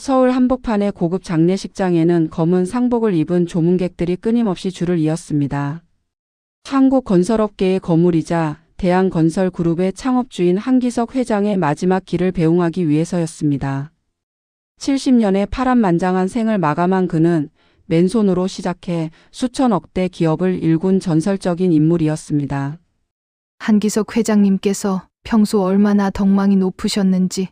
서울 한복판의 고급 장례식장에는 검은 상복을 입은 조문객들이 끊임없이 줄을 이었습니다. 한국건설업계의 거물이자 대한건설그룹의 창업주인 한기석 회장의 마지막 길을 배웅하기 위해서였습니다. 70년의 파란만장한 생을 마감한 그는 맨손으로 시작해 수천억대 기업을 일군 전설적인 인물이었습니다. 한기석 회장님께서 평소 얼마나 덕망이 높으셨는지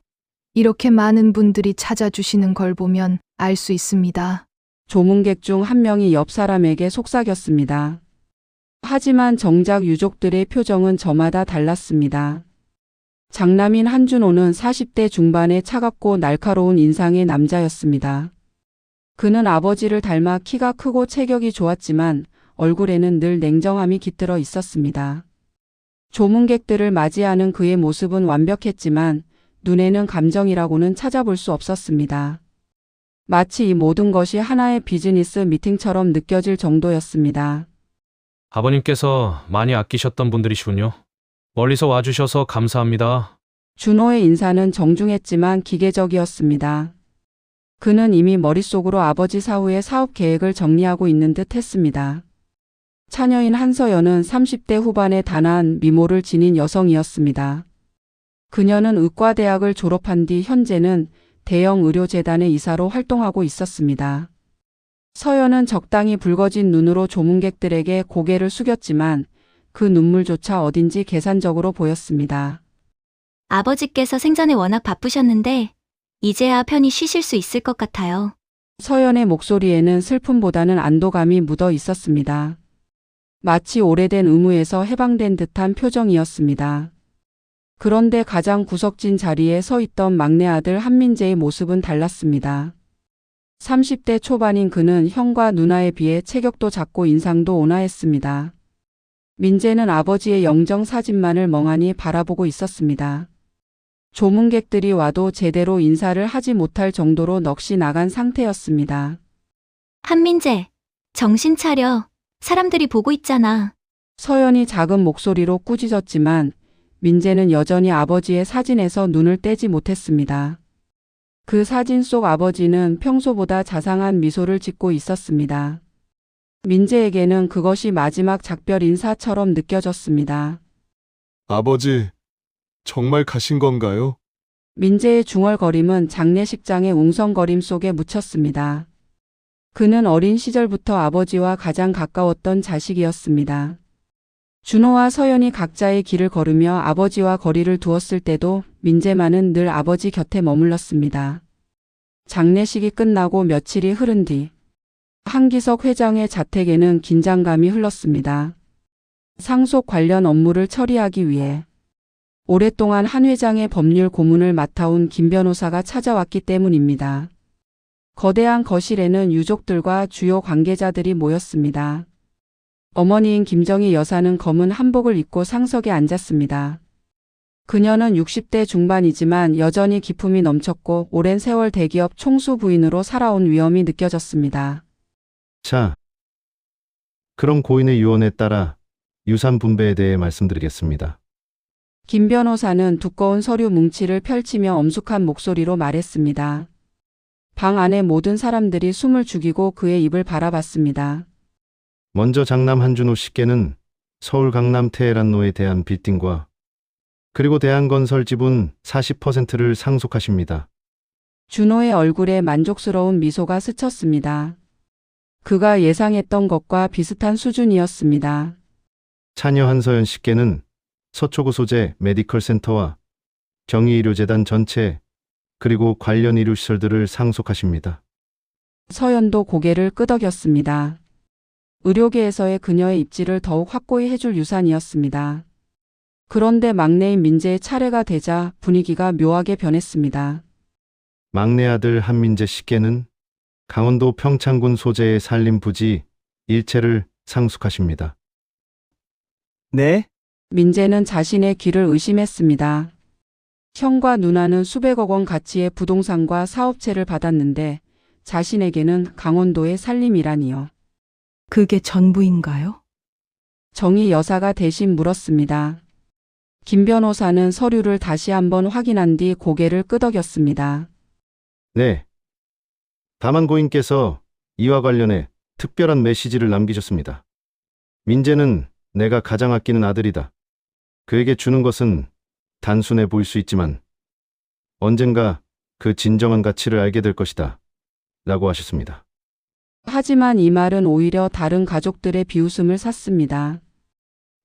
이렇게 많은 분들이 찾아주시는 걸 보면 알 수 있습니다. 조문객 중 한 명이 옆 사람에게 속삭였습니다. 하지만 정작 유족들의 표정은 저마다 달랐습니다. 장남인 한준호는 40대 중반의 차갑고 날카로운 인상의 남자였습니다. 그는 아버지를 닮아 키가 크고 체격이 좋았지만 얼굴에는 늘 냉정함이 깃들어 있었습니다. 조문객들을 맞이하는 그의 모습은 완벽했지만 눈에는 감정이라고는 찾아볼 수 없었습니다. 마치 이 모든 것이 하나의 비즈니스 미팅처럼 느껴질 정도였습니다. 아버님께서 많이 아끼셨던 분들이시군요. 멀리서 와주셔서 감사합니다. 준호의 인사는 정중했지만 기계적이었습니다. 그는 이미 머릿속으로 아버지 사후의 사업 계획을 정리하고 있는 듯 했습니다. 차녀인 한서연은 30대 후반의 단아한 미모를 지닌 여성이었습니다. 그녀는 의과대학을 졸업한 뒤 현재는 대형 의료재단의 이사로 활동하고 있었습니다. 서연은 적당히 붉어진 눈으로 조문객들에게 고개를 숙였지만 그 눈물조차 어딘지 계산적으로 보였습니다. 아버지께서 생전에 워낙 바쁘셨는데 이제야 편히 쉬실 수 있을 것 같아요. 서연의 목소리에는 슬픔보다는 안도감이 묻어 있었습니다. 마치 오래된 의무에서 해방된 듯한 표정이었습니다. 그런데 가장 구석진 자리에 서 있던 막내 아들 한민재의 모습은 달랐습니다. 30대 초반인 그는 형과 누나에 비해 체격도 작고 인상도 온화했습니다. 민재는 아버지의 영정 사진만을 멍하니 바라보고 있었습니다. 조문객들이 와도 제대로 인사를 하지 못할 정도로 넋이 나간 상태였습니다. 한민재, 정신 차려. 사람들이 보고 있잖아. 서연이 작은 목소리로 꾸짖었지만 민재는 여전히 아버지의 사진에서 눈을 떼지 못했습니다. 그 사진 속 아버지는 평소보다 자상한 미소를 짓고 있었습니다. 민재에게는 그것이 마지막 작별 인사처럼 느껴졌습니다. 아버지, 정말 가신 건가요? 민재의 중얼거림은 장례식장의 웅성거림 속에 묻혔습니다. 그는 어린 시절부터 아버지와 가장 가까웠던 자식이었습니다. 준호와 서연이 각자의 길을 걸으며 아버지와 거리를 두었을 때도 민재만은 늘 아버지 곁에 머물렀습니다. 장례식이 끝나고 며칠이 흐른 뒤 한기석 회장의 자택에는 긴장감이 흘렀습니다. 상속 관련 업무를 처리하기 위해 오랫동안 한 회장의 법률 고문을 맡아온 김 변호사가 찾아왔기 때문입니다. 거대한 거실에는 유족들과 주요 관계자들이 모였습니다. 어머니인 김정희 여사는 검은 한복을 입고 상석에 앉았습니다. 그녀는 60대 중반이지만 여전히 기품이 넘쳤고 오랜 세월 대기업 총수 부인으로 살아온 위엄이 느껴졌습니다. 자, 그럼 고인의 유언에 따라 유산 분배에 대해 말씀드리겠습니다. 김 변호사는 두꺼운 서류 뭉치를 펼치며 엄숙한 목소리로 말했습니다. 방 안의 모든 사람들이 숨을 죽이고 그의 입을 바라봤습니다. 먼저 장남 한준호 씨께는 서울 강남 테헤란로에 대한 빌딩과 그리고 대한건설 지분 40%를 상속하십니다. 준호의 얼굴에 만족스러운 미소가 스쳤습니다. 그가 예상했던 것과 비슷한 수준이었습니다. 차녀 한서연 씨께는 서초구 소재 메디컬 센터와 경희의료재단 전체 그리고 관련 의료시설들을 상속하십니다. 서연도 고개를 끄덕였습니다. 의료계에서의 그녀의 입지를 더욱 확고히 해줄 유산이었습니다. 그런데 막내인 민재의 차례가 되자 분위기가 묘하게 변했습니다. 막내 아들 한민재 씨께는 강원도 평창군 소재의 산림 부지 일체를 상속하십니다. 네? 민재는 자신의 귀를 의심했습니다. 형과 누나는 수백억 원 가치의 부동산과 사업체를 받았는데 자신에게는 강원도의 산림이라니요. 그게 전부인가요? 정희 여사가 대신 물었습니다. 김 변호사는 서류를 다시 한번 확인한 뒤 고개를 끄덕였습니다. 네, 다만 고인께서 이와 관련해 특별한 메시지를 남기셨습니다. 민재는 내가 가장 아끼는 아들이다. 그에게 주는 것은 단순해 보일 수 있지만 언젠가 그 진정한 가치를 알게 될 것이다. 라고 하셨습니다. 하지만 이 말은 오히려 다른 가족들의 비웃음을 샀습니다.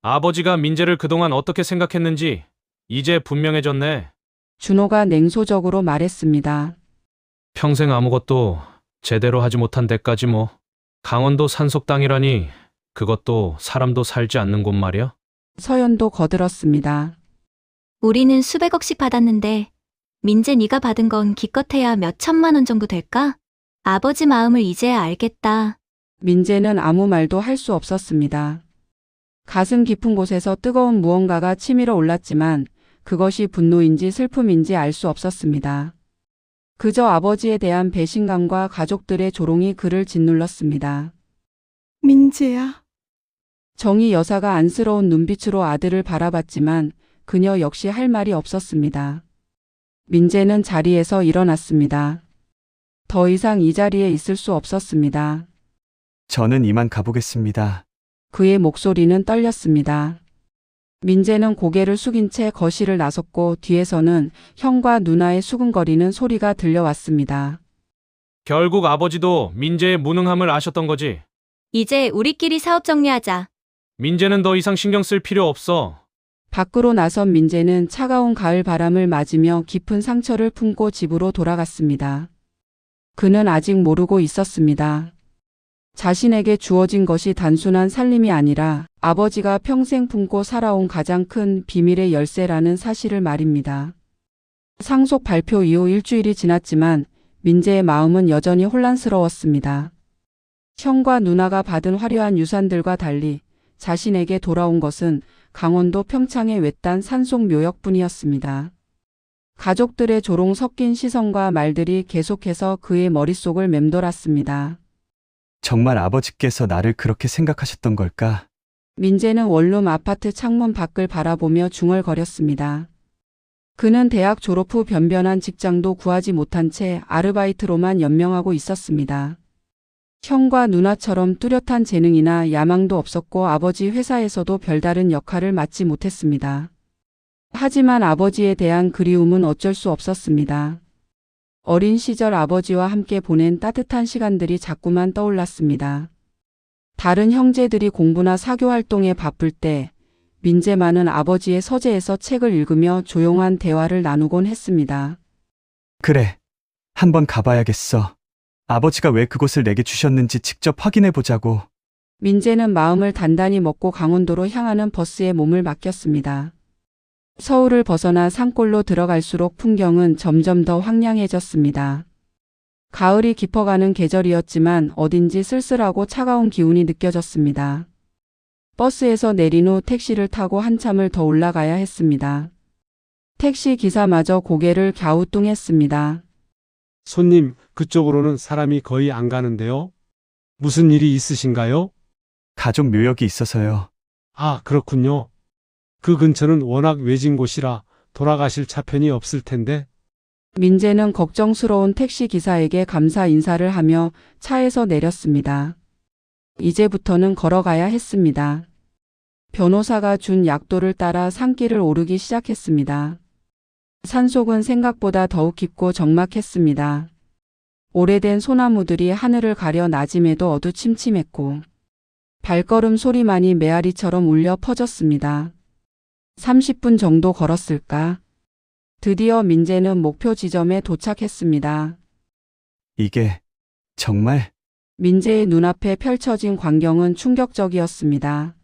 아버지가 민재를 그동안 어떻게 생각했는지 이제 분명해졌네. 준호가 냉소적으로 말했습니다. 평생 아무것도 제대로 하지 못한 데까지 뭐. 강원도 산속 땅이라니 그것도 사람도 살지 않는 곳 말이야. 서연도 거들었습니다. 우리는 수백억씩 받았는데 민재 네가 받은 건 기껏해야 몇 천만 원 정도 될까? 아버지 마음을 이제야 알겠다. 민재는 아무 말도 할 수 없었습니다. 가슴 깊은 곳에서 뜨거운 무언가가 치밀어 올랐지만 그것이 분노인지 슬픔인지 알 수 없었습니다. 그저 아버지에 대한 배신감과 가족들의 조롱이 그를 짓눌렀습니다. 민재야. 정희 여사가 안쓰러운 눈빛으로 아들을 바라봤지만 그녀 역시 할 말이 없었습니다. 민재는 자리에서 일어났습니다. 더 이상 이 자리에 있을 수 없었습니다. 저는 이만 가보겠습니다. 그의 목소리는 떨렸습니다. 민재는 고개를 숙인 채 거실을 나섰고 뒤에서는 형과 누나의 수근거리는 소리가 들려왔습니다. 결국 아버지도 민재의 무능함을 아셨던 거지. 이제 우리끼리 사업 정리하자. 민재는 더 이상 신경 쓸 필요 없어. 밖으로 나선 민재는 차가운 가을 바람을 맞으며 깊은 상처를 품고 집으로 돌아갔습니다. 그는 아직 모르고 있었습니다. 자신에게 주어진 것이 단순한 살림이 아니라 아버지가 평생 품고 살아온 가장 큰 비밀의 열쇠라는 사실을 말입니다. 상속 발표 이후 일주일이 지났지만 민재의 마음은 여전히 혼란스러웠습니다. 형과 누나가 받은 화려한 유산들과 달리 자신에게 돌아온 것은 강원도 평창의 외딴 산속 묘역뿐이었습니다. 가족들의 조롱 섞인 시선과 말들이 계속해서 그의 머릿속을 맴돌았습니다. 정말 아버지께서 나를 그렇게 생각하셨던 걸까? 민재는 원룸 아파트 창문 밖을 바라보며 중얼거렸습니다. 그는 대학 졸업 후 변변한 직장도 구하지 못한 채 아르바이트로만 연명하고 있었습니다. 형과 누나처럼 뚜렷한 재능이나 야망도 없었고 아버지 회사에서도 별다른 역할을 맡지 못했습니다. 하지만 아버지에 대한 그리움은 어쩔 수 없었습니다. 어린 시절 아버지와 함께 보낸 따뜻한 시간들이 자꾸만 떠올랐습니다. 다른 형제들이 공부나 사교 활동에 바쁠 때 민재만은 아버지의 서재에서 책을 읽으며 조용한 대화를 나누곤 했습니다. 그래, 한번 가봐야겠어. 아버지가 왜 그곳을 내게 주셨는지 직접 확인해 보자고. 민재는 마음을 단단히 먹고 강원도로 향하는 버스에 몸을 맡겼습니다. 서울을 벗어나 산골로 들어갈수록 풍경은 점점 더 황량해졌습니다. 가을이 깊어가는 계절이었지만 어딘지 쓸쓸하고 차가운 기운이 느껴졌습니다. 버스에서 내린 후 택시를 타고 한참을 더 올라가야 했습니다. 택시 기사마저 고개를 갸우뚱했습니다. 손님, 그쪽으로는 사람이 거의 안 가는데요. 무슨 일이 있으신가요? 가족 묘역이 있어서요. 아, 그렇군요. 그 근처는 워낙 외진 곳이라 돌아가실 차편이 없을 텐데. 민재는 걱정스러운 택시 기사에게 감사 인사를 하며 차에서 내렸습니다. 이제부터는 걸어가야 했습니다. 변호사가 준 약도를 따라 산길을 오르기 시작했습니다. 산속은 생각보다 더욱 깊고 적막했습니다. 오래된 소나무들이 하늘을 가려 낮임에도 어두침침했고 발걸음 소리만이 메아리처럼 울려 퍼졌습니다. 30분 정도 걸었을까? 드디어 민재는 목표 지점에 도착했습니다. 이게 정말? 민재의 눈앞에 펼쳐진 광경은 충격적이었습니다.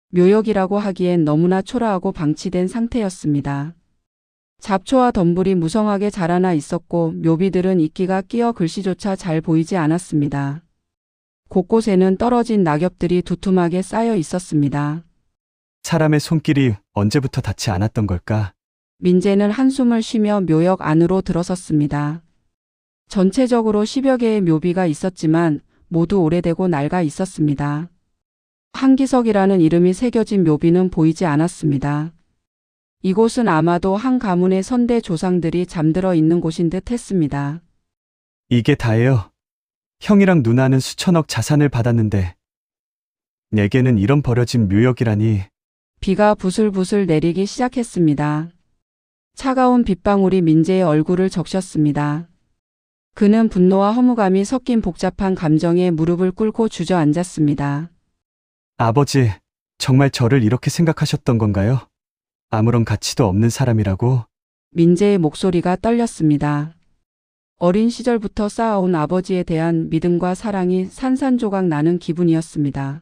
묘역이라고 하기엔 너무나 초라하고 방치된 상태였습니다. 잡초와 덤불이 무성하게 자라나 있었고 묘비들은 이끼가 끼어 글씨조차 잘 보이지 않았습니다. 곳곳에는 떨어진 낙엽들이 두툼하게 쌓여 있었습니다. 사람의 손길이 언제부터 닿지 않았던 걸까? 민재는 한숨을 쉬며 묘역 안으로 들어섰습니다. 전체적으로 10여 개의 묘비가 있었지만 모두 오래되고 낡아 있었습니다. 한기석이라는 이름이 새겨진 묘비는 보이지 않았습니다. 이곳은 아마도 한 가문의 선대 조상들이 잠들어 있는 곳인 듯 했습니다. 이게 다예요. 형이랑 누나는 수천억 자산을 받았는데 내게는 이런 버려진 묘역이라니. 비가 부슬부슬 내리기 시작했습니다. 차가운 빗방울이 민재의 얼굴을 적셨습니다. 그는 분노와 허무감이 섞인 복잡한 감정에 무릎을 꿇고 주저앉았습니다. 아버지, 정말 저를 이렇게 생각하셨던 건가요? 아무런 가치도 없는 사람이라고? 민재의 목소리가 떨렸습니다. 어린 시절부터 쌓아온 아버지에 대한 믿음과 사랑이 산산조각 나는 기분이었습니다.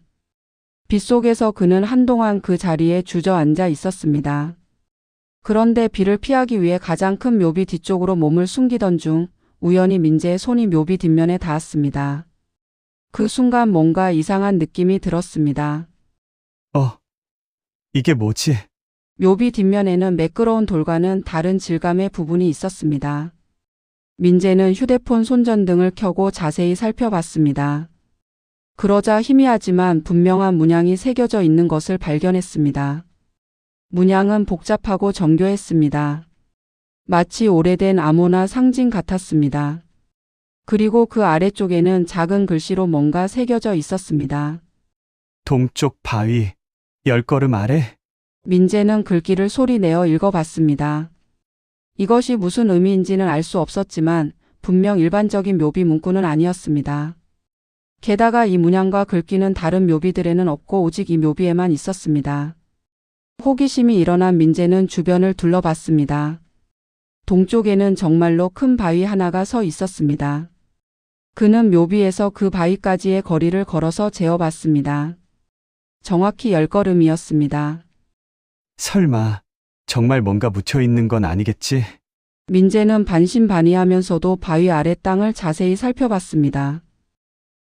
빗속에서 그는 한동안 그 자리에 주저앉아 있었습니다. 그런데 비를 피하기 위해 가장 큰 묘비 뒤쪽으로 몸을 숨기던 중 우연히 민재의 손이 묘비 뒷면에 닿았습니다. 그 순간 뭔가 이상한 느낌이 들었습니다. 이게 뭐지? 묘비 뒷면에는 매끄러운 돌과는 다른 질감의 부분이 있었습니다. 민재는 휴대폰 손전등을 켜고 자세히 살펴봤습니다. 그러자 희미하지만 분명한 문양이 새겨져 있는 것을 발견했습니다. 문양은 복잡하고 정교했습니다. 마치 오래된 암호나 상징 같았습니다. 그리고 그 아래쪽에는 작은 글씨로 뭔가 새겨져 있었습니다. 동쪽 바위, 10걸음 아래? 민재는 글귀를 소리내어 읽어봤습니다. 이것이 무슨 의미인지는 알 수 없었지만 분명 일반적인 묘비 문구는 아니었습니다. 게다가 이 문양과 글귀는 다른 묘비들에는 없고 오직 이 묘비에만 있었습니다. 호기심이 일어난 민재는 주변을 둘러봤습니다. 동쪽에는 정말로 큰 바위 하나가 서 있었습니다. 그는 묘비에서 그 바위까지의 거리를 걸어서 재어봤습니다. 정확히 10걸음이었습니다. 설마 정말 뭔가 묻혀 있는 건 아니겠지? 민재는 반신반의하면서도 바위 아래 땅을 자세히 살펴봤습니다.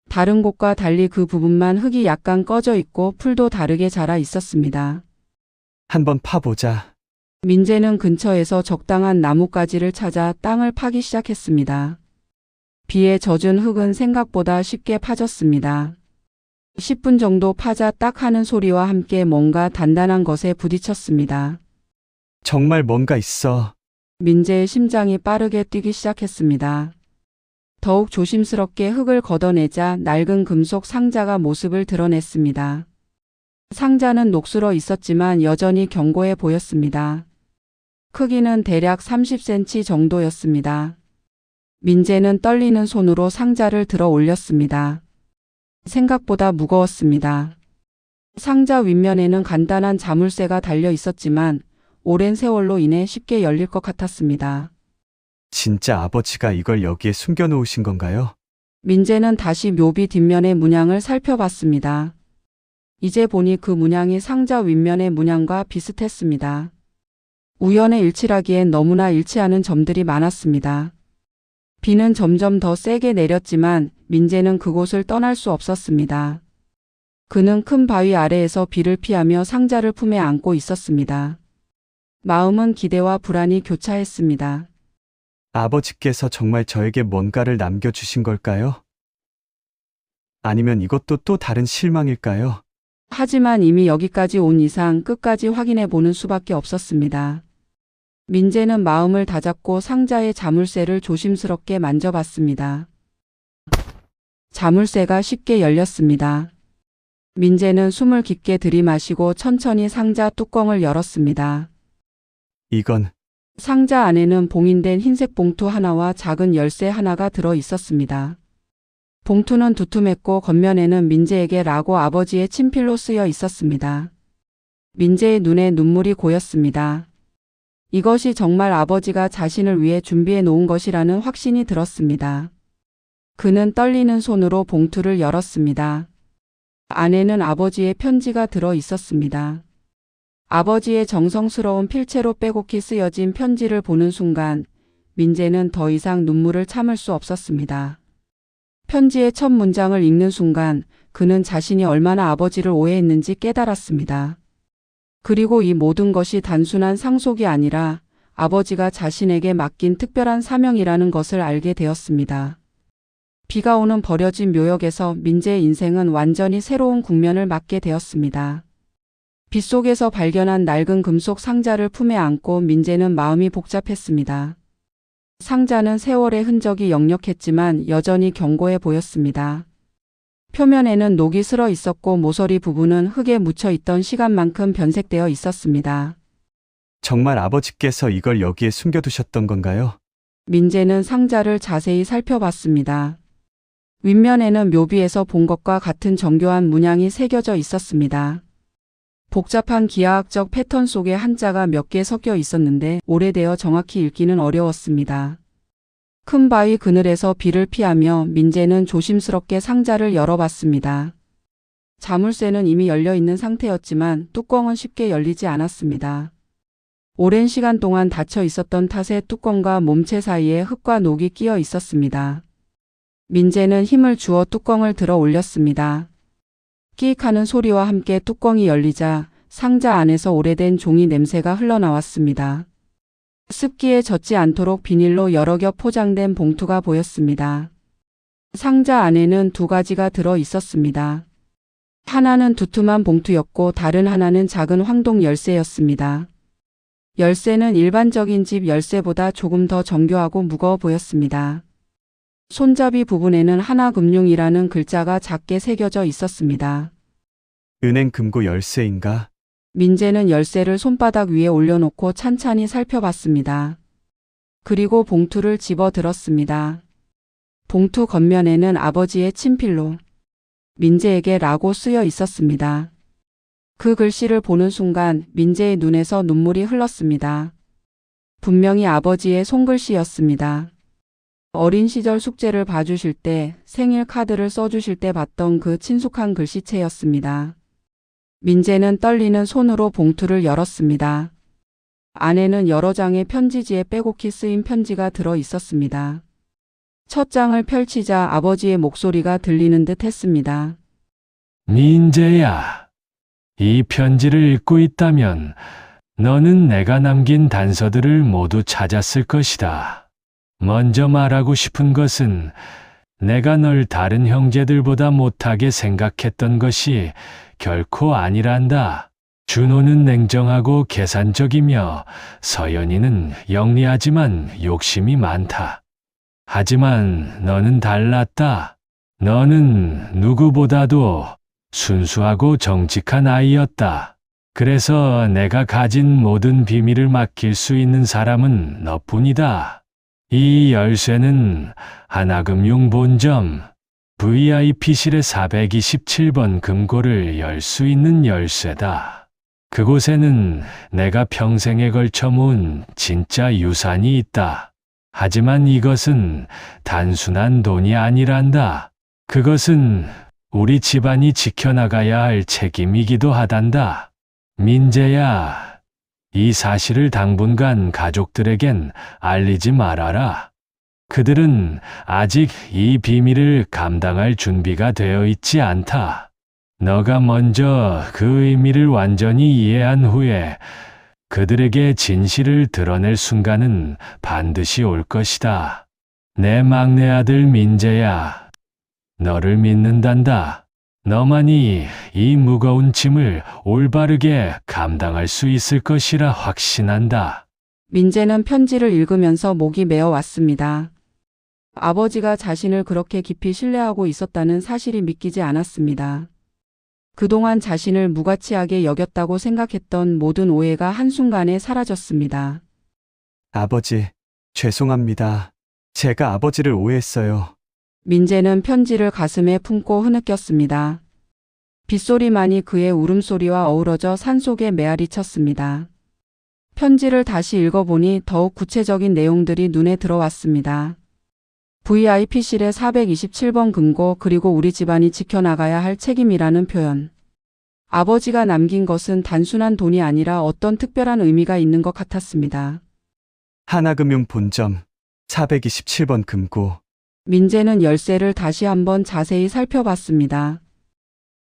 다른 곳과 달리 그 부분만 흙이 약간 꺼져 있고 풀도 다르게 자라 있었습니다. 한번 파보자. 민재는 근처에서 적당한 나뭇가지를 찾아 땅을 파기 시작했습니다. 비에 젖은 흙은 생각보다 쉽게 파졌습니다. 10분 정도 파자 딱 하는 소리와 함께 뭔가 단단한 것에 부딪혔습니다. 정말 뭔가 있어. 민재의 심장이 빠르게 뛰기 시작했습니다. 더욱 조심스럽게 흙을 걷어내자 낡은 금속 상자가 모습을 드러냈습니다. 상자는 녹슬어 있었지만 여전히 견고해 보였습니다. 크기는 대략 30cm 정도였습니다. 민재는 떨리는 손으로 상자를 들어 올렸습니다. 생각보다 무거웠습니다. 상자 윗면에는 간단한 자물쇠가 달려 있었지만 오랜 세월로 인해 쉽게 열릴 것 같았습니다. 진짜 아버지가 이걸 여기에 숨겨놓으신 건가요? 민재는 다시 묘비 뒷면의 문양을 살펴봤습니다. 이제 보니 그 문양이 상자 윗면의 문양과 비슷했습니다. 우연의 일치라기엔 너무나 일치하는 점들이 많았습니다. 비는 점점 더 세게 내렸지만 민재는 그곳을 떠날 수 없었습니다. 그는 큰 바위 아래에서 비를 피하며 상자를 품에 안고 있었습니다. 마음은 기대와 불안이 교차했습니다. 아버지께서 정말 저에게 뭔가를 남겨주신 걸까요? 아니면 이것도 또 다른 실망일까요? 하지만 이미 여기까지 온 이상 끝까지 확인해 보는 수밖에 없었습니다. 민재는 마음을 다잡고 상자의 자물쇠를 조심스럽게 만져봤습니다. 자물쇠가 쉽게 열렸습니다. 민재는 숨을 깊게 들이마시고 천천히 상자 뚜껑을 열었습니다. 이건 상자 안에는 봉인된 흰색 봉투 하나와 작은 열쇠 하나가 들어 있었습니다. 봉투는 두툼했고 겉면에는 민재에게 라고 아버지의 친필로 쓰여 있었습니다. 민재의 눈에 눈물이 고였습니다. 이것이 정말 아버지가 자신을 위해 준비해 놓은 것이라는 확신이 들었습니다. 그는 떨리는 손으로 봉투를 열었습니다. 안에는 아버지의 편지가 들어 있었습니다. 아버지의 정성스러운 필체로 빼곡히 쓰여진 편지를 보는 순간 민재는 더 이상 눈물을 참을 수 없었습니다. 편지의 첫 문장을 읽는 순간 그는 자신이 얼마나 아버지를 오해했는지 깨달았습니다. 그리고 이 모든 것이 단순한 상속이 아니라 아버지가 자신에게 맡긴 특별한 사명이라는 것을 알게 되었습니다. 비가 오는 버려진 묘역에서 민재의 인생은 완전히 새로운 국면을 맞게 되었습니다. 빗속에서 발견한 낡은 금속 상자를 품에 안고 민재는 마음이 복잡했습니다. 상자는 세월의 흔적이 역력했지만 여전히 견고해 보였습니다. 표면에는 녹이 슬어 있었고 모서리 부분은 흙에 묻혀 있던 시간만큼 변색되어 있었습니다. 정말 아버지께서 이걸 여기에 숨겨두셨던 건가요? 민재는 상자를 자세히 살펴봤습니다. 윗면에는 묘비에서 본 것과 같은 정교한 문양이 새겨져 있었습니다. 복잡한 기하학적 패턴 속에 한자가 몇 개 섞여 있었는데 오래되어 정확히 읽기는 어려웠습니다. 큰 바위 그늘에서 비를 피하며 민재는 조심스럽게 상자를 열어봤습니다. 자물쇠는 이미 열려 있는 상태였지만 뚜껑은 쉽게 열리지 않았습니다. 오랜 시간 동안 닫혀 있었던 탓에 뚜껑과 몸체 사이에 흙과 녹이 끼어 있었습니다. 민재는 힘을 주어 뚜껑을 들어 올렸습니다. 끼익하는 소리와 함께 뚜껑이 열리자 상자 안에서 오래된 종이 냄새가 흘러나왔습니다. 습기에 젖지 않도록 비닐로 여러 겹 포장된 봉투가 보였습니다. 상자 안에는 두 가지가 들어 있었습니다. 하나는 두툼한 봉투였고 다른 하나는 작은 황동 열쇠였습니다. 열쇠는 일반적인 집 열쇠보다 조금 더 정교하고 무거워 보였습니다. 손잡이 부분에는 하나금융이라는 글자가 작게 새겨져 있었습니다. 은행 금고 열쇠인가? 민재는 열쇠를 손바닥 위에 올려놓고 찬찬히 살펴봤습니다. 그리고 봉투를 집어 들었습니다. 봉투 겉면에는 아버지의 친필로 민재에게 라고 쓰여 있었습니다. 그 글씨를 보는 순간 민재의 눈에서 눈물이 흘렀습니다. 분명히 아버지의 손글씨였습니다. 어린 시절 숙제를 봐주실 때, 생일 카드를 써주실 때 봤던 그 친숙한 글씨체였습니다. 민재는 떨리는 손으로 봉투를 열었습니다. 안에는 여러 장의 편지지에 빼곡히 쓰인 편지가 들어 있었습니다. 첫 장을 펼치자 아버지의 목소리가 들리는 듯 했습니다. 민재야, 이 편지를 읽고 있다면 너는 내가 남긴 단서들을 모두 찾았을 것이다. 먼저 말하고 싶은 것은 내가 널 다른 형제들보다 못하게 생각했던 것이 결코 아니란다. 준호는 냉정하고 계산적이며 서연이는 영리하지만 욕심이 많다. 하지만 너는 달랐다. 너는 누구보다도 순수하고 정직한 아이였다. 그래서 내가 가진 모든 비밀을 맡길 수 있는 사람은 너뿐이다. 이 열쇠는 하나금융 본점 VIP실의 427번 금고를 열 수 있는 열쇠다. 그곳에는 내가 평생에 걸쳐 모은 진짜 유산이 있다. 하지만 이것은 단순한 돈이 아니란다. 그것은 우리 집안이 지켜나가야 할 책임이기도 하단다. 민재야, 이 사실을 당분간 가족들에겐 알리지 말아라. 그들은 아직 이 비밀을 감당할 준비가 되어 있지 않다. 너가 먼저 그 의미를 완전히 이해한 후에 그들에게 진실을 드러낼 순간은 반드시 올 것이다. 내 막내 아들 민재야, 너를 믿는단다. 너만이 이 무거운 짐을 올바르게 감당할 수 있을 것이라 확신한다. 민재는 편지를 읽으면서 목이 메어 왔습니다. 아버지가 자신을 그렇게 깊이 신뢰하고 있었다는 사실이 믿기지 않았습니다. 그동안 자신을 무가치하게 여겼다고 생각했던 모든 오해가 한순간에 사라졌습니다. 아버지, 죄송합니다. 제가 아버지를 오해했어요. 민재는 편지를 가슴에 품고 흐느꼈습니다. 빗소리만이 그의 울음소리와 어우러져 산속에 메아리 쳤습니다. 편지를 다시 읽어보니 더욱 구체적인 내용들이 눈에 들어왔습니다. VIP실의 427번 금고 그리고 우리 집안이 지켜나가야 할 책임이라는 표현. 아버지가 남긴 것은 단순한 돈이 아니라 어떤 특별한 의미가 있는 것 같았습니다. 하나금융 본점 427번 금고. 민재는 열쇠를 다시 한번 자세히 살펴봤습니다.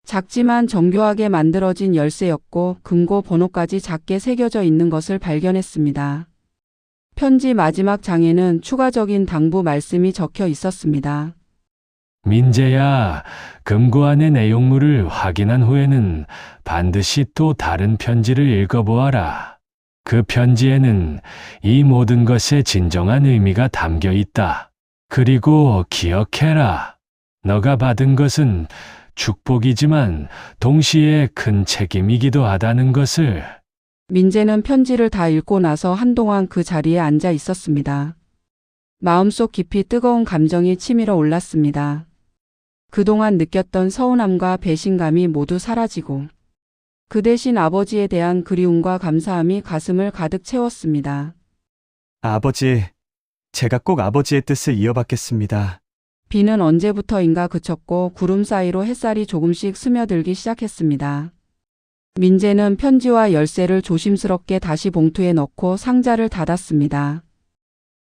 작지만 정교하게 만들어진 열쇠였고 금고 번호까지 작게 새겨져 있는 것을 발견했습니다. 편지 마지막 장에는 추가적인 당부 말씀이 적혀 있었습니다. 민재야, 금고 안의 내용물을 확인한 후에는 반드시 또 다른 편지를 읽어보아라. 그 편지에는 이 모든 것의 진정한 의미가 담겨 있다. 그리고 기억해라. 너가 받은 것은 축복이지만 동시에 큰 책임이기도 하다는 것을. 민재는 편지를 다 읽고 나서 한동안 그 자리에 앉아 있었습니다. 마음속 깊이 뜨거운 감정이 치밀어 올랐습니다. 그동안 느꼈던 서운함과 배신감이 모두 사라지고 그 대신 아버지에 대한 그리움과 감사함이 가슴을 가득 채웠습니다. 아버지, 제가 꼭 아버지의 뜻을 이어받겠습니다. 비는 언제부터인가 그쳤고 구름 사이로 햇살이 조금씩 스며들기 시작했습니다. 민재는 편지와 열쇠를 조심스럽게 다시 봉투에 넣고 상자를 닫았습니다.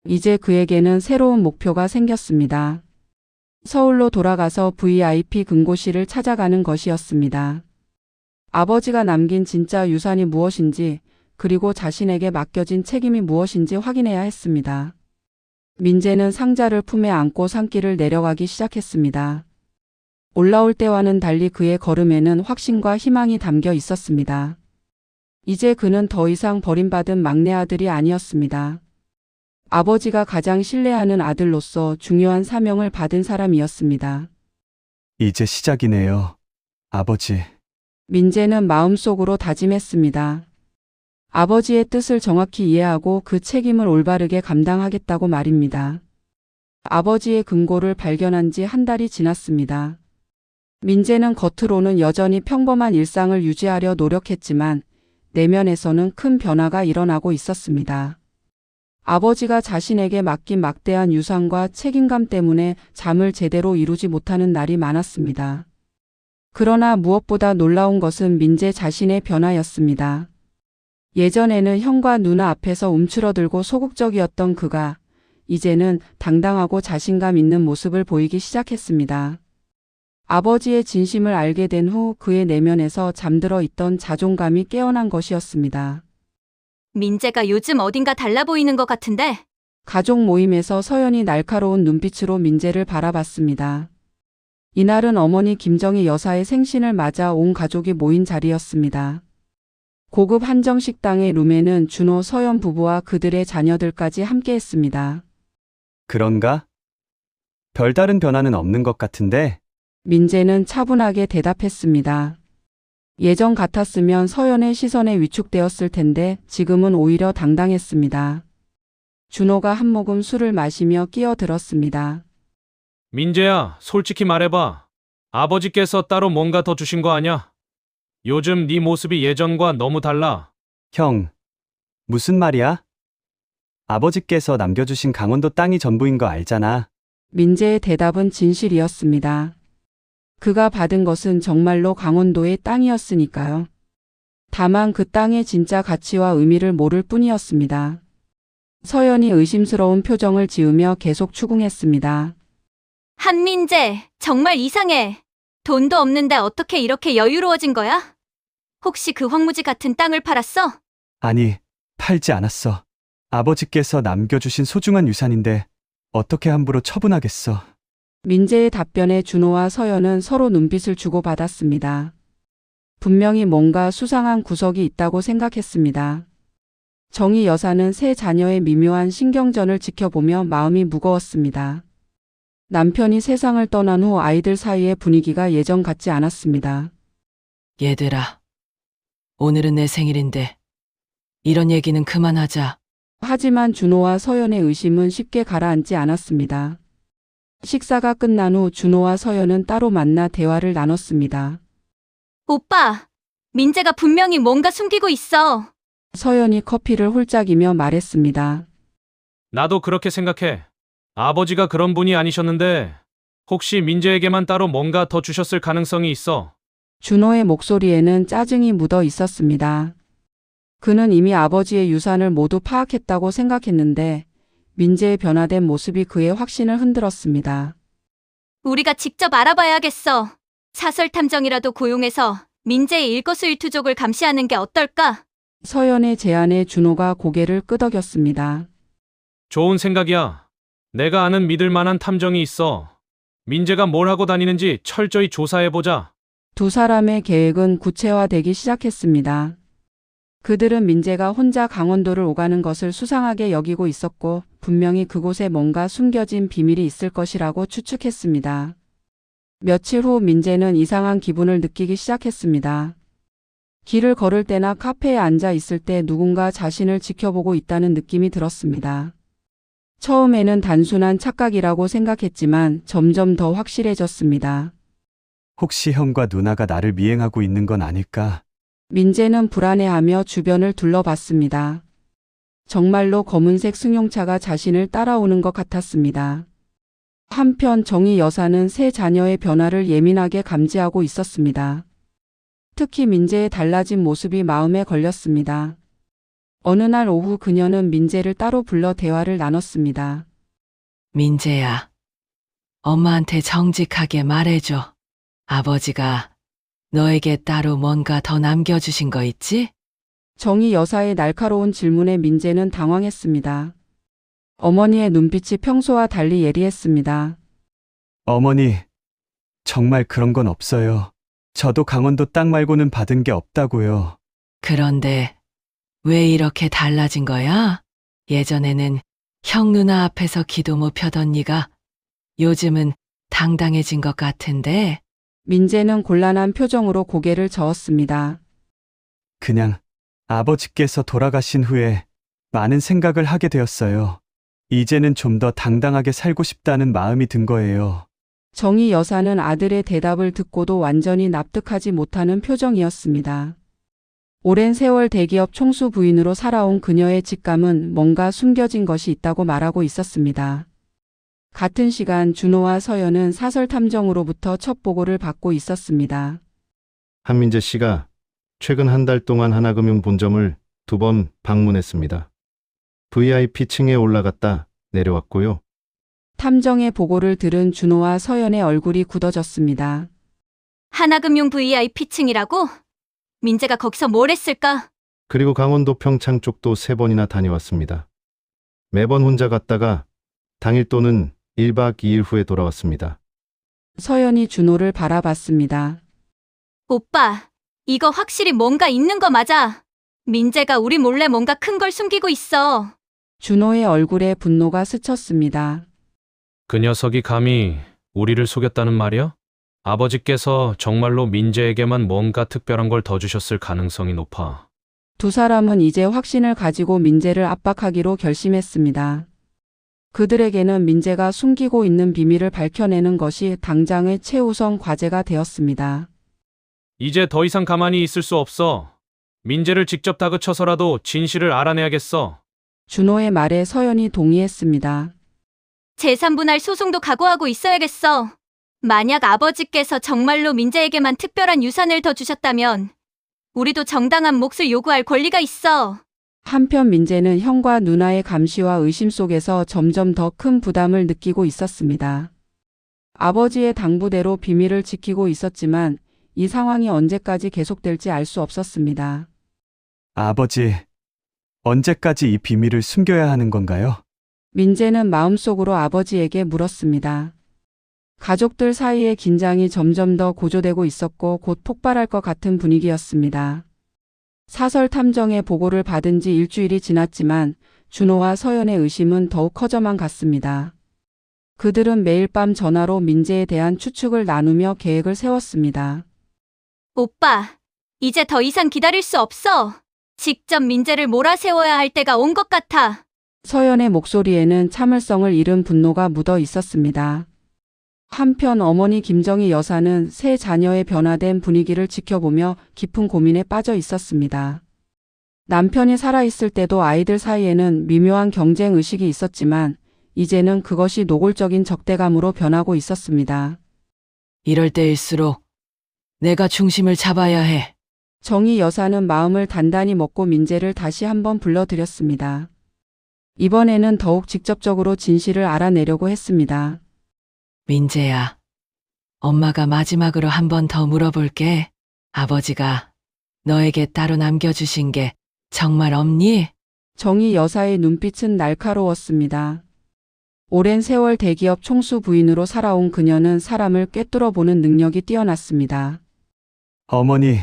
이제 그에게는 새로운 목표가 생겼습니다. 서울로 돌아가서 VIP 금고실을 찾아가는 것이었습니다. 아버지가 남긴 진짜 유산이 무엇인지, 그리고 자신에게 맡겨진 책임이 무엇인지 확인해야 했습니다. 민재는 상자를 품에 안고 산길을 내려가기 시작했습니다. 올라올 때와는 달리 그의 걸음에는 확신과 희망이 담겨 있었습니다. 이제 그는 더 이상 버림받은 막내 아들이 아니었습니다. 아버지가 가장 신뢰하는 아들로서 중요한 사명을 받은 사람이었습니다. 이제 시작이네요. 아버지. 민재는 마음속으로 다짐했습니다. 아버지의 뜻을 정확히 이해하고 그 책임을 올바르게 감당하겠다고 말입니다. 아버지의 금고를 발견한 지 한 달이 지났습니다. 민재는 겉으로는 여전히 평범한 일상을 유지하려 노력했지만 내면에서는 큰 변화가 일어나고 있었습니다. 아버지가 자신에게 맡긴 막대한 유산과 책임감 때문에 잠을 제대로 이루지 못하는 날이 많았습니다. 그러나 무엇보다 놀라운 것은 민재 자신의 변화였습니다. 예전에는 형과 누나 앞에서 움츠러들고 소극적이었던 그가 이제는 당당하고 자신감 있는 모습을 보이기 시작했습니다. 아버지의 진심을 알게 된 후 그의 내면에서 잠들어 있던 자존감이 깨어난 것이었습니다. 민재가 요즘 어딘가 달라 보이는 것 같은데? 가족 모임에서 서연이 날카로운 눈빛으로 민재를 바라봤습니다. 이날은 어머니 김정희 여사의 생신을 맞아 온 가족이 모인 자리였습니다. 고급 한정 식당의 룸에는 준호, 서연 부부와 그들의 자녀들까지 함께했습니다. 그런가? 별다른 변화는 없는 것 같은데? 민재는 차분하게 대답했습니다. 예전 같았으면 서연의 시선에 위축되었을 텐데 지금은 오히려 당당했습니다. 준호가 한 모금 술을 마시며 끼어들었습니다. 민재야, 솔직히 말해봐. 아버지께서 따로 뭔가 더 주신 거 아냐? 요즘 네 모습이 예전과 너무 달라. 형, 무슨 말이야? 아버지께서 남겨주신 강원도 땅이 전부인 거 알잖아. 민재의 대답은 진실이었습니다. 그가 받은 것은 정말로 강원도의 땅이었으니까요. 다만 그 땅의 진짜 가치와 의미를 모를 뿐이었습니다. 서연이 의심스러운 표정을 지으며 계속 추궁했습니다. 한민재, 정말 이상해. 돈도 없는데 어떻게 이렇게 여유로워진 거야? 혹시 그 황무지 같은 땅을 팔았어? 아니, 팔지 않았어. 아버지께서 남겨주신 소중한 유산인데 어떻게 함부로 처분하겠어. 민재의 답변에 준호와 서연은 서로 눈빛을 주고받았습니다. 분명히 뭔가 수상한 구석이 있다고 생각했습니다. 정희 여사는 세 자녀의 미묘한 신경전을 지켜보며 마음이 무거웠습니다. 남편이 세상을 떠난 후 아이들 사이의 분위기가 예전 같지 않았습니다. 얘들아, 오늘은 내 생일인데 이런 얘기는 그만하자. 하지만 준호와 서연의 의심은 쉽게 가라앉지 않았습니다. 식사가 끝난 후 준호와 서연은 따로 만나 대화를 나눴습니다. 오빠, 민재가 분명히 뭔가 숨기고 있어. 서연이 커피를 홀짝이며 말했습니다. 나도 그렇게 생각해. 아버지가 그런 분이 아니셨는데 혹시 민재에게만 따로 뭔가 더 주셨을 가능성이 있어. 준호의 목소리에는 짜증이 묻어 있었습니다. 그는 이미 아버지의 유산을 모두 파악했다고 생각했는데 민재의 변화된 모습이 그의 확신을 흔들었습니다. 우리가 직접 알아봐야겠어. 사설 탐정이라도 고용해서 민재의 일거수일투족을 감시하는 게 어떨까? 서연의 제안에 준호가 고개를 끄덕였습니다. 좋은 생각이야. 내가 아는 믿을 만한 탐정이 있어. 민재가 뭘 하고 다니는지 철저히 조사해보자. 두 사람의 계획은 구체화되기 시작했습니다. 그들은 민재가 혼자 강원도를 오가는 것을 수상하게 여기고 있었고 분명히 그곳에 뭔가 숨겨진 비밀이 있을 것이라고 추측했습니다. 며칠 후 민재는 이상한 기분을 느끼기 시작했습니다. 길을 걸을 때나 카페에 앉아 있을 때 누군가 자신을 지켜보고 있다는 느낌이 들었습니다. 처음에는 단순한 착각이라고 생각했지만 점점 더 확실해졌습니다. 혹시 형과 누나가 나를 미행하고 있는 건 아닐까? 민재는 불안해하며 주변을 둘러봤습니다. 정말로 검은색 승용차가 자신을 따라오는 것 같았습니다. 한편 정희 여사는 세 자녀의 변화를 예민하게 감지하고 있었습니다. 특히 민재의 달라진 모습이 마음에 걸렸습니다. 어느 날 오후 그녀는 민재를 따로 불러 대화를 나눴습니다. 민재야, 엄마한테 정직하게 말해줘. 아버지가 너에게 따로 뭔가 더 남겨주신 거 있지? 정희 여사의 날카로운 질문에 민재는 당황했습니다. 어머니의 눈빛이 평소와 달리 예리했습니다. 어머니, 정말 그런 건 없어요. 저도 강원도 땅 말고는 받은 게 없다고요. 그런데 왜 이렇게 달라진 거야? 예전에는 형 누나 앞에서 기도 못 펴던 네가 요즘은 당당해진 것 같은데. 민재는 곤란한 표정으로 고개를 저었습니다. 그냥 아버지께서 돌아가신 후에 많은 생각을 하게 되었어요. 이제는 좀 더 당당하게 살고 싶다는 마음이 든 거예요. 정희 여사는 아들의 대답을 듣고도 완전히 납득하지 못하는 표정이었습니다. 오랜 세월 대기업 총수 부인으로 살아온 그녀의 직감은 뭔가 숨겨진 것이 있다고 말하고 있었습니다. 같은 시간 준호와 서연은 사설 탐정으로부터 첫 보고를 받고 있었습니다. 한민재 씨가 최근 한 달 동안 하나금융 본점을 2번 방문했습니다. VIP층에 올라갔다 내려왔고요. 탐정의 보고를 들은 준호와 서연의 얼굴이 굳어졌습니다. 하나금융 VIP층이라고? 민재가 거기서 뭘 했을까? 그리고 강원도 평창 쪽도 3번이나 다녀왔습니다. 매번 혼자 갔다가 당일 또는 1박 2일 후에 돌아왔습니다. 서연이 준호를 바라봤습니다. 오빠, 이거 확실히 뭔가 있는 거 맞아. 민재가 우리 몰래 뭔가 큰 걸 숨기고 있어. 준호의 얼굴에 분노가 스쳤습니다. 그 녀석이 감히 우리를 속였다는 말이야? 아버지께서 정말로 민재에게만 뭔가 특별한 걸 더 주셨을 가능성이 높아. 두 사람은 이제 확신을 가지고 민재를 압박하기로 결심했습니다. 그들에게는 민재가 숨기고 있는 비밀을 밝혀내는 것이 당장의 최우선 과제가 되었습니다. 이제 더 이상 가만히 있을 수 없어. 민재를 직접 다그쳐서라도 진실을 알아내야겠어. 준호의 말에 서연이 동의했습니다. 재산분할 소송도 각오하고 있어야겠어. 만약 아버지께서 정말로 민재에게만 특별한 유산을 더 주셨다면 우리도 정당한 몫을 요구할 권리가 있어. 한편 민재는 형과 누나의 감시와 의심 속에서 점점 더 큰 부담을 느끼고 있었습니다. 아버지의 당부대로 비밀을 지키고 있었지만 이 상황이 언제까지 계속될지 알 수 없었습니다. 아버지, 언제까지 이 비밀을 숨겨야 하는 건가요? 민재는 마음속으로 아버지에게 물었습니다. 가족들 사이의 긴장이 점점 더 고조되고 있었고 곧 폭발할 것 같은 분위기였습니다. 사설 탐정의 보고를 받은 지 일주일이 지났지만 준호와 서연의 의심은 더욱 커져만 갔습니다. 그들은 매일 밤 전화로 민재에 대한 추측을 나누며 계획을 세웠습니다. 오빠, 이제 더 이상 기다릴 수 없어. 직접 민재를 몰아세워야 할 때가 온 것 같아. 서연의 목소리에는 참을성을 잃은 분노가 묻어 있었습니다. 한편 어머니 김정희 여사는 세 자녀의 변화된 분위기를 지켜보며 깊은 고민에 빠져 있었습니다. 남편이 살아있을 때도 아이들 사이에는 미묘한 경쟁 의식이 있었지만 이제는 그것이 노골적인 적대감으로 변하고 있었습니다. 이럴 때일수록 내가 중심을 잡아야 해. 정희 여사는 마음을 단단히 먹고 민재를 다시 한번 불러들였습니다. 이번에는 더욱 직접적으로 진실을 알아내려고 했습니다. 민재야, 엄마가 마지막으로 한 번 더 물어볼게. 아버지가 너에게 따로 남겨주신 게 정말 없니? 정희 여사의 눈빛은 날카로웠습니다. 오랜 세월 대기업 총수 부인으로 살아온 그녀는 사람을 꿰뚫어 보는 능력이 뛰어났습니다. 어머니,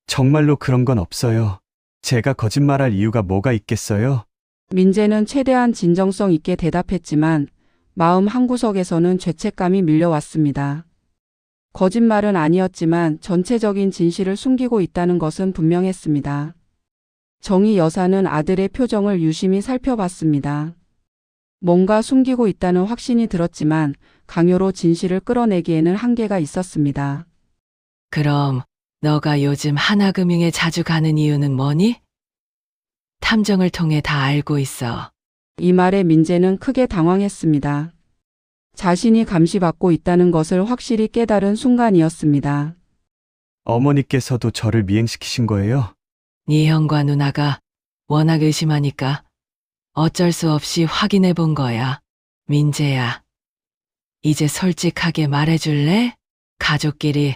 정말로 그런 건 없어요. 제가 거짓말할 이유가 뭐가 있겠어요? 민재는 최대한 진정성 있게 대답했지만 마음 한구석에서는 죄책감이 밀려왔습니다. 거짓말은 아니었지만 전체적인 진실을 숨기고 있다는 것은 분명했습니다. 정희 여사는 아들의 표정을 유심히 살펴봤습니다. 뭔가 숨기고 있다는 확신이 들었지만 강요로 진실을 끌어내기에는 한계가 있었습니다. 그럼 너가 요즘 하나금융에 자주 가는 이유는 뭐니? 탐정을 통해 다 알고 있어. 이 말에 민재는 크게 당황했습니다. 자신이 감시받고 있다는 것을 확실히 깨달은 순간이었습니다. 어머니께서도 저를 미행시키신 거예요? 네 형과 누나가 워낙 의심하니까 어쩔 수 없이 확인해 본 거야. 민재야, 이제 솔직하게 말해줄래? 가족끼리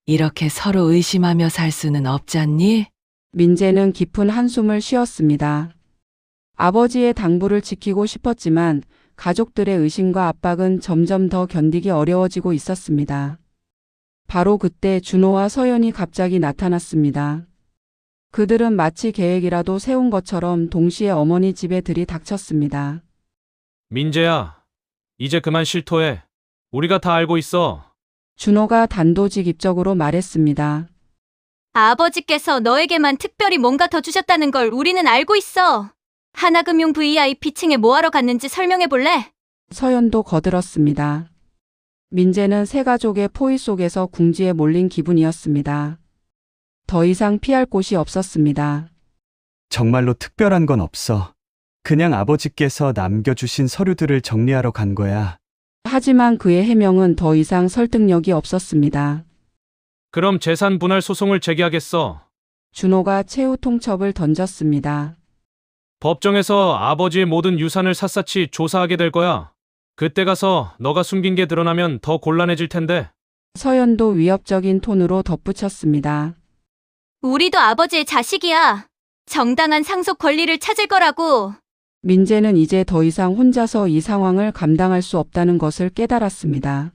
이렇게 서로 의심하며 살 수는 없잖니? 민재는 깊은 한숨을 쉬었습니다. 아버지의 당부를 지키고 싶었지만 가족들의 의심과 압박은 점점 더 견디기 어려워지고 있었습니다. 바로 그때 준호와 서연이 갑자기 나타났습니다. 그들은 마치 계획이라도 세운 것처럼 동시에 어머니 집에 들이닥쳤습니다. 민재야, 이제 그만 실토해. 우리가 다 알고 있어. 준호가 단도직입적으로 말했습니다. 아버지께서 너에게만 특별히 뭔가 더 주셨다는 걸 우리는 알고 있어. 하나금융 VIP층에 뭐하러 갔는지 설명해 볼래? 서연도 거들었습니다. 민재는 세 가족의 포위 속에서 궁지에 몰린 기분이었습니다. 더 이상 피할 곳이 없었습니다. 정말로 특별한 건 없어. 그냥 아버지께서 남겨주신 서류들을 정리하러 간 거야. 하지만 그의 해명은 더 이상 설득력이 없었습니다. 그럼 재산 분할 소송을 제기하겠어. 준호가 최후 통첩을 던졌습니다. 법정에서 아버지의 모든 유산을 샅샅이 조사하게 될 거야. 그때 가서 너가 숨긴 게 드러나면 더 곤란해질 텐데. 서연도 위협적인 톤으로 덧붙였습니다. 우리도 아버지의 자식이야. 정당한 상속 권리를 찾을 거라고. 민재는 이제 더 이상 혼자서 이 상황을 감당할 수 없다는 것을 깨달았습니다.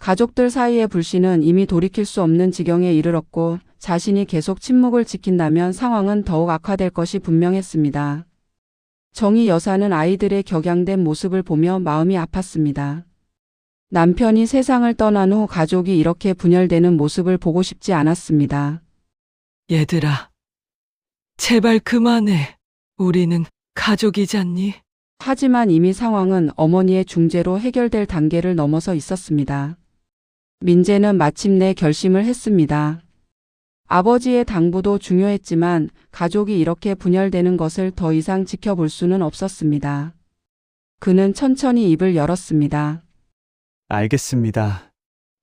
가족들 사이의 불신은 이미 돌이킬 수 없는 지경에 이르렀고 자신이 계속 침묵을 지킨다면 상황은 더욱 악화될 것이 분명했습니다. 정희 여사는 아이들의 격양된 모습을 보며 마음이 아팠습니다. 남편이 세상을 떠난 후 가족이 이렇게 분열되는 모습을 보고 싶지 않았습니다. 얘들아, 제발 그만해. 우리는 가족이잖니? 하지만 이미 상황은 어머니의 중재로 해결될 단계를 넘어서 있었습니다. 민재는 마침내 결심을 했습니다. 아버지의 당부도 중요했지만 가족이 이렇게 분열되는 것을 더 이상 지켜볼 수는 없었습니다. 그는 천천히 입을 열었습니다. 알겠습니다.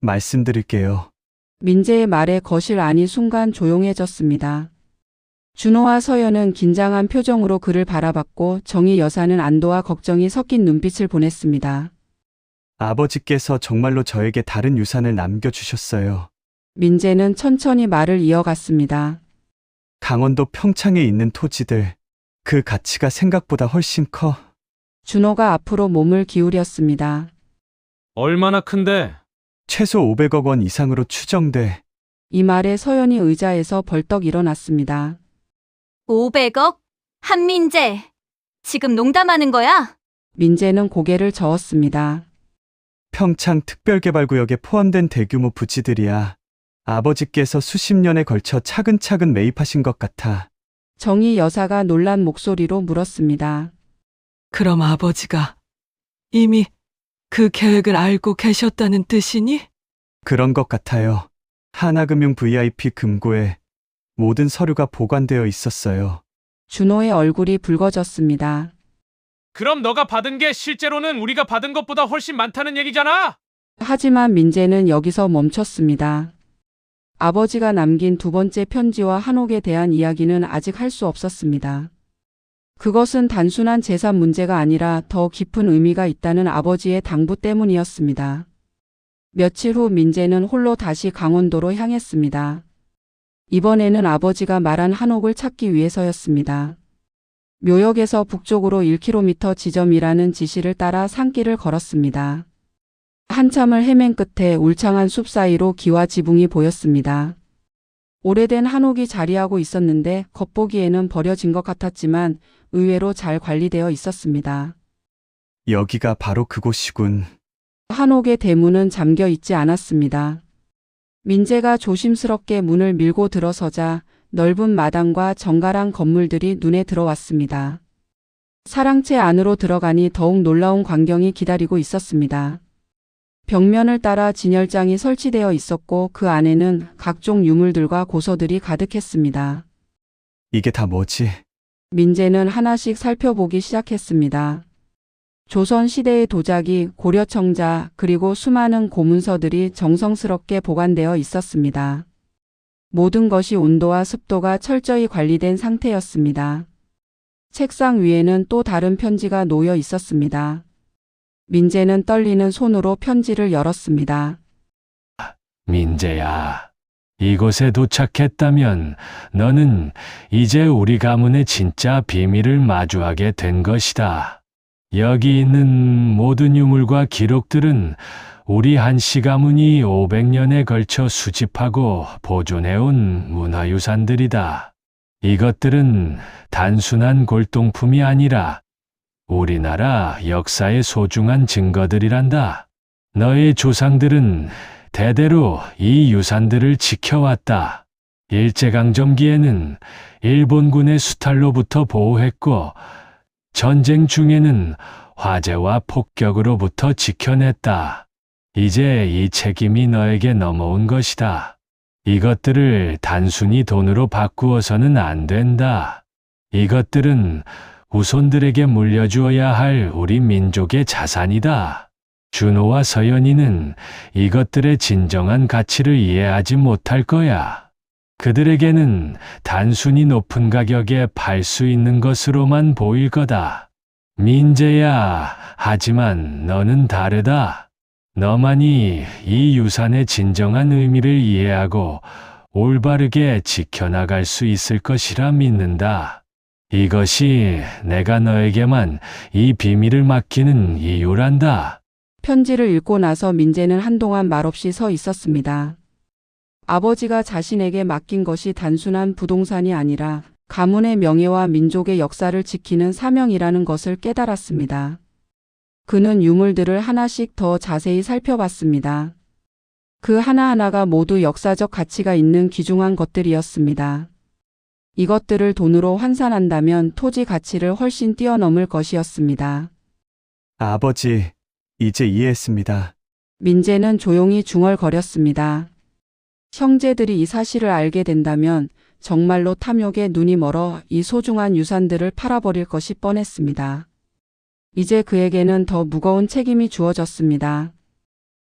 말씀드릴게요. 민재의 말에 거실 안이 순간 조용해졌습니다. 준호와 서연은 긴장한 표정으로 그를 바라봤고 정희 여사는 안도와 걱정이 섞인 눈빛을 보냈습니다. 아버지께서 정말로 저에게 다른 유산을 남겨주셨어요. 민재는 천천히 말을 이어갔습니다. 강원도 평창에 있는 토지들, 그 가치가 생각보다 훨씬 커. 준호가 앞으로 몸을 기울였습니다. 얼마나 큰데? 최소 500억 원 이상으로 추정돼. 이 말에 서연이 의자에서 벌떡 일어났습니다. 500억? 한민재, 지금 농담하는 거야? 민재는 고개를 저었습니다. 평창 특별개발구역에 포함된 대규모 부지들이야. 아버지께서 수십 년에 걸쳐 차근차근 매입하신 것 같아. 정희 여사가 놀란 목소리로 물었습니다. 그럼 아버지가 이미 그 계획을 알고 계셨다는 뜻이니? 그런 것 같아요. 하나금융 VIP 금고에 모든 서류가 보관되어 있었어요. 준호의 얼굴이 붉어졌습니다. 그럼 너가 받은 게 실제로는 우리가 받은 것보다 훨씬 많다는 얘기잖아? 하지만 민재는 여기서 멈췄습니다. 아버지가 남긴 두 번째 편지와 한옥에 대한 이야기는 아직 할 수 없었습니다. 그것은 단순한 재산 문제가 아니라 더 깊은 의미가 있다는 아버지의 당부 때문이었습니다. 며칠 후 민재는 홀로 다시 강원도로 향했습니다. 이번에는 아버지가 말한 한옥을 찾기 위해서였습니다. 묘역에서 북쪽으로 1km 지점이라는 지시를 따라 산길을 걸었습니다. 한참을 헤맨 끝에 울창한 숲 사이로 기와 지붕이 보였습니다. 오래된 한옥이 자리하고 있었는데 겉보기에는 버려진 것 같았지만 의외로 잘 관리되어 있었습니다. 여기가 바로 그곳이군. 한옥의 대문은 잠겨 있지 않았습니다. 민재가 조심스럽게 문을 밀고 들어서자 넓은 마당과 정갈한 건물들이 눈에 들어왔습니다. 사랑채 안으로 들어가니 더욱 놀라운 광경이 기다리고 있었습니다. 벽면을 따라 진열장이 설치되어 있었고 그 안에는 각종 유물들과 고서들이 가득했습니다. 이게 다 뭐지? 민재는 하나씩 살펴보기 시작했습니다. 조선시대의 도자기, 고려청자, 그리고 수많은 고문서들이 정성스럽게 보관되어 있었습니다. 모든 것이 온도와 습도가 철저히 관리된 상태였습니다. 책상 위에는 또 다른 편지가 놓여 있었습니다. 민재는 떨리는 손으로 편지를 열었습니다. 민재야, 이곳에 도착했다면 너는 이제 우리 가문의 진짜 비밀을 마주하게 된 것이다. 여기 있는 모든 유물과 기록들은 우리 한씨 가문이 500년에 걸쳐 수집하고 보존해온 문화유산들이다. 이것들은 단순한 골동품이 아니라 우리나라 역사의 소중한 증거들이란다. 너의 조상들은 대대로 이 유산들을 지켜왔다. 일제강점기에는 일본군의 수탈로부터 보호했고 전쟁 중에는 화재와 폭격으로부터 지켜냈다. 이제 이 책임이 너에게 넘어온 것이다. 이것들을 단순히 돈으로 바꾸어서는 안 된다. 이것들은 후손들에게 물려주어야 할 우리 민족의 자산이다. 준호와 서연이는 이것들의 진정한 가치를 이해하지 못할 거야. 그들에게는 단순히 높은 가격에 팔 수 있는 것으로만 보일 거다. 민재야, 하지만 너는 다르다. 너만이 이 유산의 진정한 의미를 이해하고 올바르게 지켜나갈 수 있을 것이라 믿는다. 이것이 내가 너에게만 이 비밀을 맡기는 이유란다. 편지를 읽고 나서 민재는 한동안 말없이 서 있었습니다. 아버지가 자신에게 맡긴 것이 단순한 부동산이 아니라 가문의 명예와 민족의 역사를 지키는 사명이라는 것을 깨달았습니다. 그는 유물들을 하나씩 더 자세히 살펴봤습니다. 그 하나하나가 모두 역사적 가치가 있는 귀중한 것들이었습니다. 이것들을 돈으로 환산한다면 토지 가치를 훨씬 뛰어넘을 것이었습니다. 아버지, 이제 이해했습니다. 민재는 조용히 중얼거렸습니다. 형제들이 이 사실을 알게 된다면 정말로 탐욕에 눈이 멀어 이 소중한 유산들을 팔아버릴 것이 뻔했습니다. 이제 그에게는 더 무거운 책임이 주어졌습니다.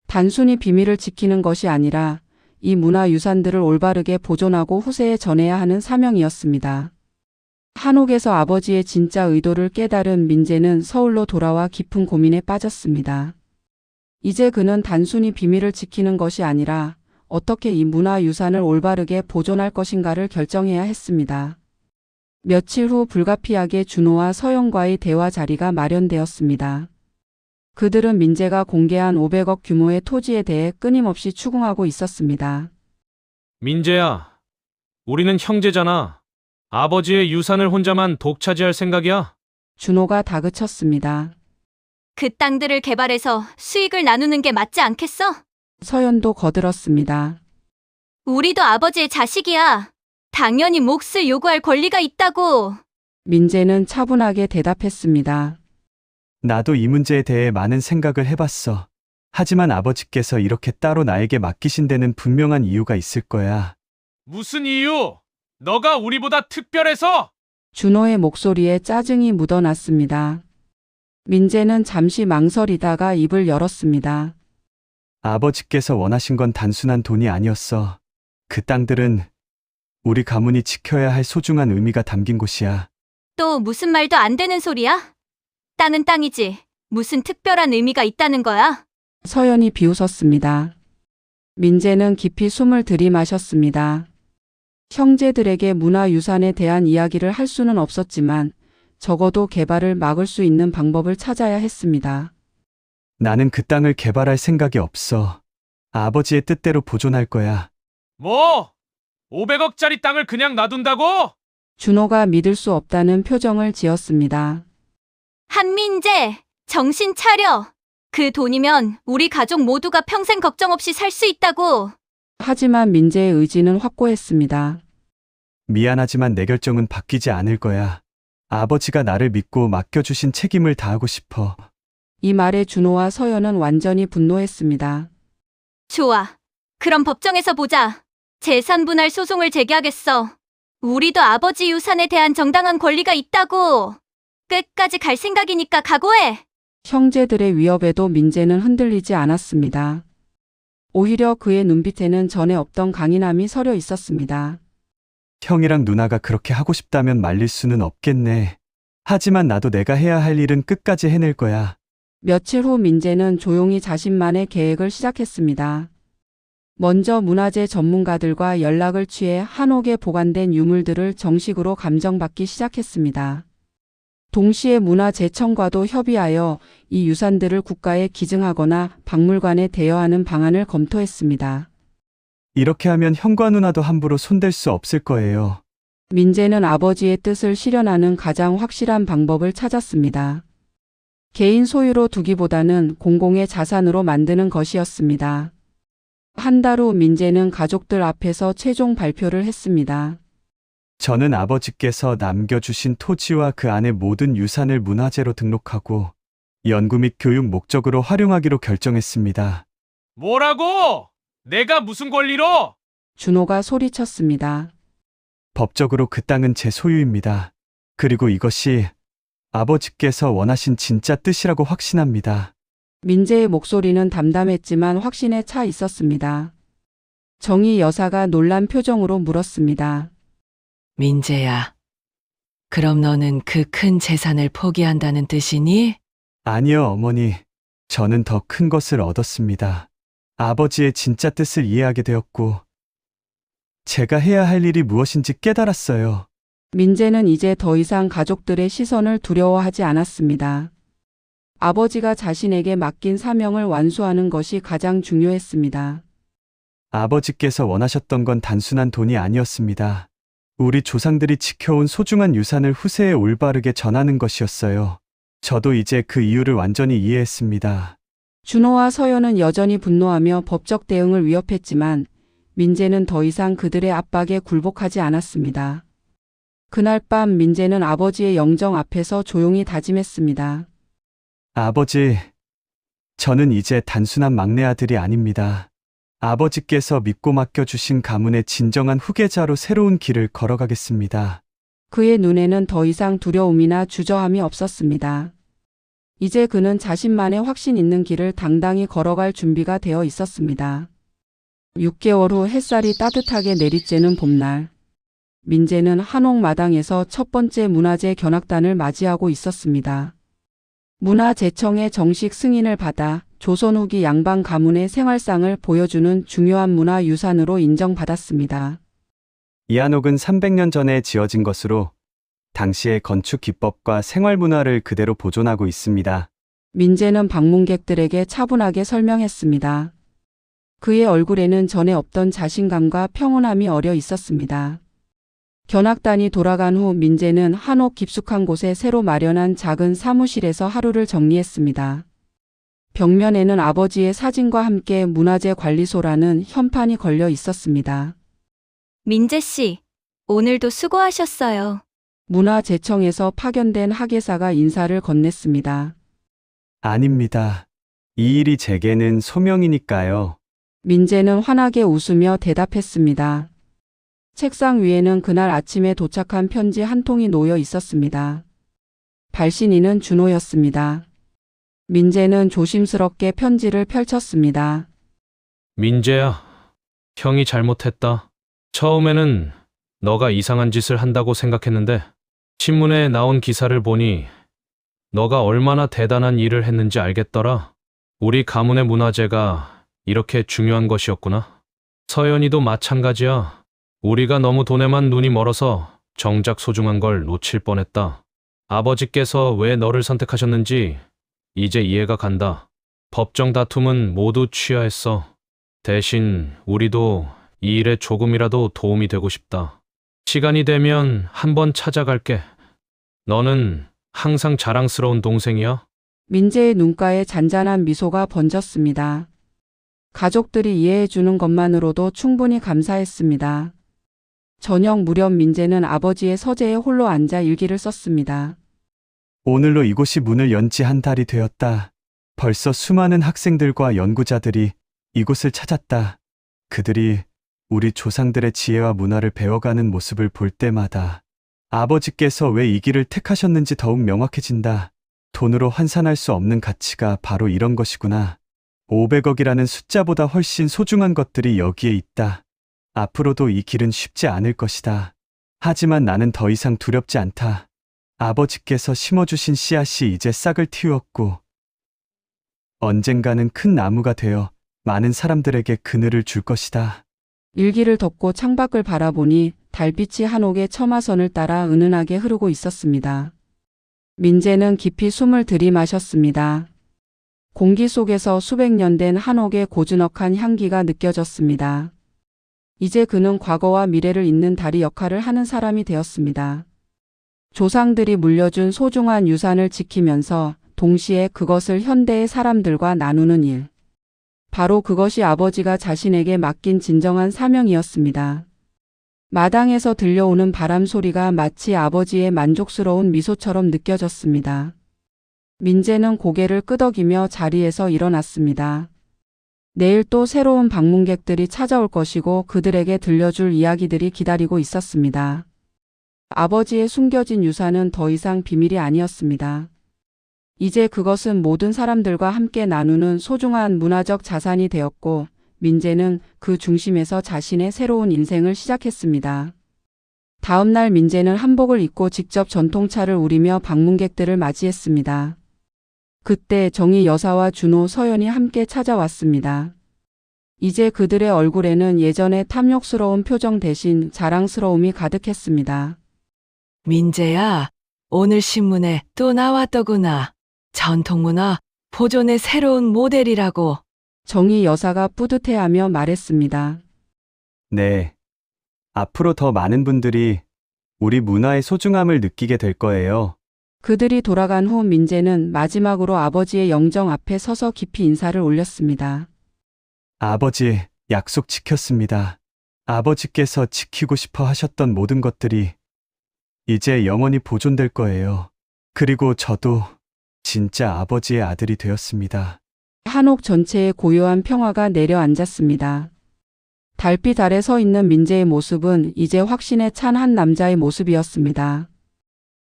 단순히 비밀을 지키는 것이 아니라 이 문화유산들을 올바르게 보존하고 후세에 전해야 하는 사명이었습니다. 한옥에서 아버지의 진짜 의도를 깨달은 민재는 서울로 돌아와 깊은 고민에 빠졌습니다. 이제 그는 단순히 비밀을 지키는 것이 아니라 어떻게 이 문화유산을 올바르게 보존할 것인가를 결정해야 했습니다. 며칠 후 불가피하게 준호와 서영과의 대화 자리가 마련되었습니다. 그들은 민재가 공개한 500억 규모의 토지에 대해 끊임없이 추궁하고 있었습니다. 민재야, 우리는 형제잖아. 아버지의 유산을 혼자만 독차지할 생각이야? 준호가 다그쳤습니다. 그 땅들을 개발해서 수익을 나누는 게 맞지 않겠어? 서연도 거들었습니다. 우리도 아버지의 자식이야. 당연히 몫을 요구할 권리가 있다고. 민재는 차분하게 대답했습니다. 나도 이 문제에 대해 많은 생각을 해봤어. 하지만 아버지께서 이렇게 따로 나에게 맡기신 데는 분명한 이유가 있을 거야. 무슨 이유? 너가 우리보다 특별해서? 준호의 목소리에 짜증이 묻어났습니다. 민재는 잠시 망설이다가 입을 열었습니다. 아버지께서 원하신 건 단순한 돈이 아니었어. 그 땅들은 우리 가문이 지켜야 할 소중한 의미가 담긴 곳이야. 또 무슨 말도 안 되는 소리야? 땅은 땅이지. 무슨 특별한 의미가 있다는 거야? 서연이 비웃었습니다. 민재는 깊이 숨을 들이마셨습니다. 형제들에게 문화유산에 대한 이야기를 할 수는 없었지만 적어도 개발을 막을 수 있는 방법을 찾아야 했습니다. 나는 그 땅을 개발할 생각이 없어. 아버지의 뜻대로 보존할 거야. 뭐? 500억짜리 땅을 그냥 놔둔다고? 준호가 믿을 수 없다는 표정을 지었습니다. 한민재, 정신 차려. 그 돈이면 우리 가족 모두가 평생 걱정 없이 살 수 있다고. 하지만 민재의 의지는 확고했습니다. 미안하지만 내 결정은 바뀌지 않을 거야. 아버지가 나를 믿고 맡겨주신 책임을 다하고 싶어. 이 말에 준호와 서연은 완전히 분노했습니다. 좋아. 그럼 법정에서 보자. 재산 분할 소송을 제기하겠어. 우리도 아버지 유산에 대한 정당한 권리가 있다고. 끝까지 갈 생각이니까 각오해. 형제들의 위협에도 민재는 흔들리지 않았습니다. 오히려 그의 눈빛에는 전에 없던 강인함이 서려 있었습니다. 형이랑 누나가 그렇게 하고 싶다면 말릴 수는 없겠네. 하지만 나도 내가 해야 할 일은 끝까지 해낼 거야. 며칠 후 민재는 조용히 자신만의 계획을 시작했습니다. 먼저 문화재 전문가들과 연락을 취해 한옥에 보관된 유물들을 정식으로 감정받기 시작했습니다. 동시에 문화재청과도 협의하여 이 유산들을 국가에 기증하거나 박물관에 대여하는 방안을 검토했습니다. 이렇게 하면 형과 누나도 함부로 손댈 수 없을 거예요. 민재는 아버지의 뜻을 실현하는 가장 확실한 방법을 찾았습니다. 개인 소유로 두기보다는 공공의 자산으로 만드는 것이었습니다. 한 달 후 민재는 가족들 앞에서 최종 발표를 했습니다. 저는 아버지께서 남겨주신 토지와 그 안의 모든 유산을 문화재로 등록하고 연구 및 교육 목적으로 활용하기로 결정했습니다. 뭐라고? 내가 무슨 권리로? 준호가 소리쳤습니다. 법적으로 그 땅은 제 소유입니다. 그리고 이것이 아버지께서 원하신 진짜 뜻이라고 확신합니다. 민재의 목소리는 담담했지만 확신에 차 있었습니다. 정희 여사가 놀란 표정으로 물었습니다. 민재야, 그럼 너는 그 큰 재산을 포기한다는 뜻이니? 아니요, 어머니. 저는 더 큰 것을 얻었습니다. 아버지의 진짜 뜻을 이해하게 되었고, 제가 해야 할 일이 무엇인지 깨달았어요. 민재는 이제 더 이상 가족들의 시선을 두려워하지 않았습니다. 아버지가 자신에게 맡긴 사명을 완수하는 것이 가장 중요했습니다. 아버지께서 원하셨던 건 단순한 돈이 아니었습니다. 우리 조상들이 지켜온 소중한 유산을 후세에 올바르게 전하는 것이었어요. 저도 이제 그 이유를 완전히 이해했습니다. 준호와 서연은 여전히 분노하며 법적 대응을 위협했지만 민재는 더 이상 그들의 압박에 굴복하지 않았습니다. 그날 밤 민재는 아버지의 영정 앞에서 조용히 다짐했습니다. 아버지, 저는 이제 단순한 막내 아들이 아닙니다. 아버지께서 믿고 맡겨주신 가문의 진정한 후계자로 새로운 길을 걸어가겠습니다. 그의 눈에는 더 이상 두려움이나 주저함이 없었습니다. 이제 그는 자신만의 확신 있는 길을 당당히 걸어갈 준비가 되어 있었습니다. 6개월 후 햇살이 따뜻하게 내리쬐는 봄날. 민재는 한옥 마당에서 첫 번째 문화재 견학단을 맞이하고 있었습니다. 문화재청의 정식 승인을 받아 조선 후기 양방 가문의 생활상을 보여주는 중요한 문화유산으로 인정받았습니다. 이 한옥은 300년 전에 지어진 것으로 당시의 건축 기법과 생활 문화를 그대로 보존하고 있습니다. 민재는 방문객들에게 차분하게 설명했습니다. 그의 얼굴에는 전에 없던 자신감과 평온함이 어려 있었습니다. 견학단이 돌아간 후 민재는 한옥 깊숙한 곳에 새로 마련한 작은 사무실에서 하루를 정리했습니다. 벽면에는 아버지의 사진과 함께 문화재 관리소라는 현판이 걸려 있었습니다. 민재 씨, 오늘도 수고하셨어요. 문화재청에서 파견된 학예사가 인사를 건넸습니다. 아닙니다. 이 일이 제게는 소명이니까요. 민재는 환하게 웃으며 대답했습니다. 책상 위에는 그날 아침에 도착한 편지 한 통이 놓여 있었습니다. 발신인은 준호였습니다. 민재는 조심스럽게 편지를 펼쳤습니다. 민재야, 형이 잘못했다. 처음에는 너가 이상한 짓을 한다고 생각했는데 신문에 나온 기사를 보니 너가 얼마나 대단한 일을 했는지 알겠더라. 우리 가문의 문화재가 이렇게 중요한 것이었구나. 서연이도 마찬가지야. 우리가 너무 돈에만 눈이 멀어서 정작 소중한 걸 놓칠 뻔했다. 아버지께서 왜 너를 선택하셨는지 이제 이해가 간다. 법정 다툼은 모두 취하했어. 대신 우리도 이 일에 조금이라도 도움이 되고 싶다. 시간이 되면 한번 찾아갈게. 너는 항상 자랑스러운 동생이야. 민재의 눈가에 잔잔한 미소가 번졌습니다. 가족들이 이해해주는 것만으로도 충분히 감사했습니다. 저녁 무렵 민재는 아버지의 서재에 홀로 앉아 일기를 썼습니다. 오늘로 이곳이 문을 연 지 한 달이 되었다. 벌써 수많은 학생들과 연구자들이 이곳을 찾았다. 그들이 우리 조상들의 지혜와 문화를 배워가는 모습을 볼 때마다 아버지께서 왜 이 길을 택하셨는지 더욱 명확해진다. 돈으로 환산할 수 없는 가치가 바로 이런 것이구나. 500억이라는 숫자보다 훨씬 소중한 것들이 여기에 있다. 앞으로도 이 길은 쉽지 않을 것이다. 하지만 나는 더 이상 두렵지 않다. 아버지께서 심어주신 씨앗이 이제 싹을 틔웠고 언젠가는 큰 나무가 되어 많은 사람들에게 그늘을 줄 것이다. 일기를 덮고 창밖을 바라보니 달빛이 한옥의 처마선을 따라 은은하게 흐르고 있었습니다. 민재는 깊이 숨을 들이마셨습니다. 공기 속에서 수백 년 된 한옥의 고즈넉한 향기가 느껴졌습니다. 이제 그는 과거와 미래를 잇는 다리 역할을 하는 사람이 되었습니다. 조상들이 물려준 소중한 유산을 지키면서 동시에 그것을 현대의 사람들과 나누는 일. 바로 그것이 아버지가 자신에게 맡긴 진정한 사명이었습니다. 마당에서 들려오는 바람 소리가 마치 아버지의 만족스러운 미소처럼 느껴졌습니다. 민재는 고개를 끄덕이며 자리에서 일어났습니다. 내일 또 새로운 방문객들이 찾아올 것이고 그들에게 들려줄 이야기들이 기다리고 있었습니다. 아버지의 숨겨진 유산은 더 이상 비밀이 아니었습니다. 이제 그것은 모든 사람들과 함께 나누는 소중한 문화적 자산이 되었고 민재는 그 중심에서 자신의 새로운 인생을 시작했습니다. 다음 날 민재는 한복을 입고 직접 전통차를 우리며 방문객들을 맞이했습니다. 그때 정희 여사와 준호, 서연이 함께 찾아왔습니다. 이제 그들의 얼굴에는 예전의 탐욕스러운 표정 대신 자랑스러움이 가득했습니다. 민재야, 오늘 신문에 또 나왔더구나. 전통문화 보존의 새로운 모델이라고. 정희 여사가 뿌듯해하며 말했습니다. 네. 앞으로 더 많은 분들이 우리 문화의 소중함을 느끼게 될 거예요. 그들이 돌아간 후 민재는 마지막으로 아버지의 영정 앞에 서서 깊이 인사를 올렸습니다. 아버지, 약속 지켰습니다. 아버지께서 지키고 싶어 하셨던 모든 것들이 이제 영원히 보존될 거예요. 그리고 저도 진짜 아버지의 아들이 되었습니다. 한옥 전체에 고요한 평화가 내려앉았습니다. 달빛 아래 서 있는 민재의 모습은 이제 확신에 찬 한 남자의 모습이었습니다.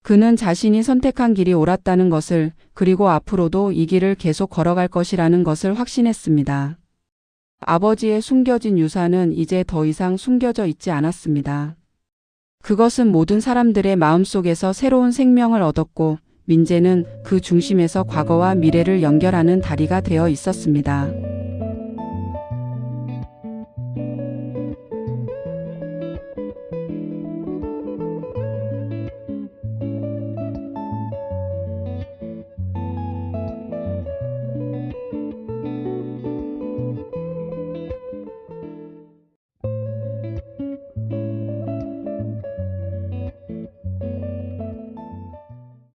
그는 자신이 선택한 길이 옳았다는 것을, 그리고 앞으로도 이 길을 계속 걸어갈 것이라는 것을 확신했습니다. 아버지의 숨겨진 유산은 이제 더 이상 숨겨져 있지 않았습니다. 그것은 모든 사람들의 마음속에서 새로운 생명을 얻었고 민재는 그 중심에서 과거와 미래를 연결하는 다리가 되어 있었습니다.